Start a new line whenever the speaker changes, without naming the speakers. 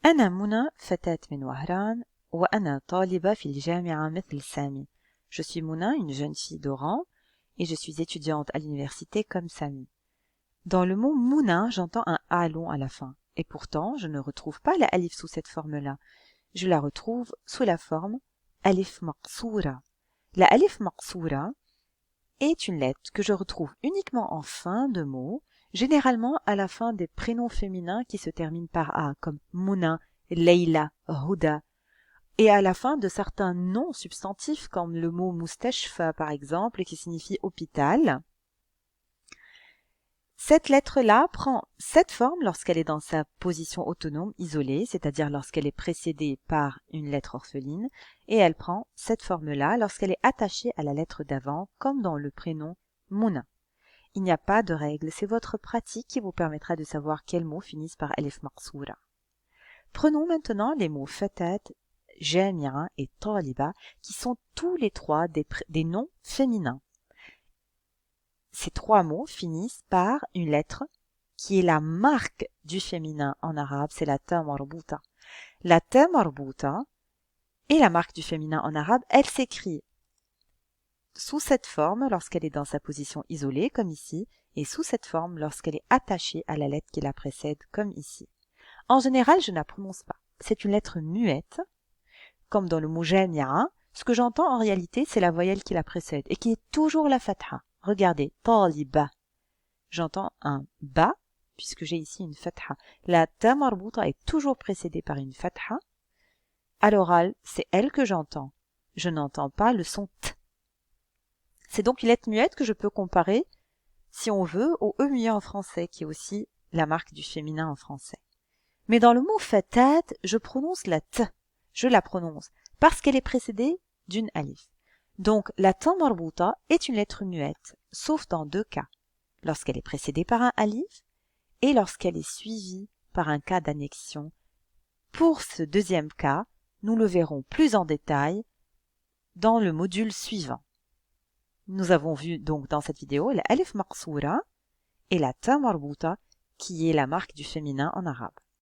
أنا منى فتاة من وهران وأنا طالبة في الجامعة مثل سامي. Je suis Mouna, une jeune fille d'Oran, et je suis étudiante à l'université comme Sami. Dans le mot Mouna, j'entends un A long à la fin, et pourtant je ne retrouve pas la alif sous cette forme-là. Je la retrouve sous la forme alif maqsoura. La alif maqsoura est une lettre que je retrouve uniquement en fin de mots, généralement à la fin des prénoms féminins qui se terminent par A, comme Mouna, Leila, Huda, et à la fin de certains noms substantifs comme le mot moustashfa par exemple, qui signifie hôpital. Cette lettre-là prend cette forme lorsqu'elle est dans sa position autonome isolée, c'est-à-dire lorsqu'elle est précédée par une lettre orpheline, et elle prend cette forme-là lorsqu'elle est attachée à la lettre d'avant, comme dans le prénom Mouna. Il n'y a pas de règle, c'est votre pratique qui vous permettra de savoir quels mots finissent par alif maqsoura. Prenons maintenant les mots fatat, jamia et taliba, qui sont tous les trois des noms féminins. Ces trois mots finissent par une lettre qui est la marque du féminin en arabe, c'est la ta marbuta. La ta marbuta est la marque du féminin en arabe, elle s'écrit sous cette forme lorsqu'elle est dans sa position isolée, comme ici, et sous cette forme lorsqu'elle est attachée à la lettre qui la précède, comme ici. En général, je ne la prononce pas. C'est une lettre muette, comme dans le mot jamia. Ce que j'entends en réalité, c'est la voyelle qui la précède, et qui est toujours la fatha. Regardez, taliba. J'entends un ba, puisque j'ai ici une fatha. La ta marbuta est toujours précédée par une fatha. À l'oral, c'est elle que j'entends. Je n'entends pas le son t. C'est donc une lettre muette que je peux comparer, si on veut, au e muet en français, qui est aussi la marque du féminin en français. Mais dans le mot fatat, je prononce la t. Je la prononce parce qu'elle est précédée d'une alif. Donc, la ta marbuta est une lettre muette, sauf dans deux cas. Lorsqu'elle est précédée par un alif et lorsqu'elle est suivie par un cas d'annexion. Pour ce deuxième cas, nous le verrons plus en détail dans le module suivant. Nous avons vu donc dans cette vidéo la alif maqsoura et la ta marbuta qui est la marque du féminin en arabe.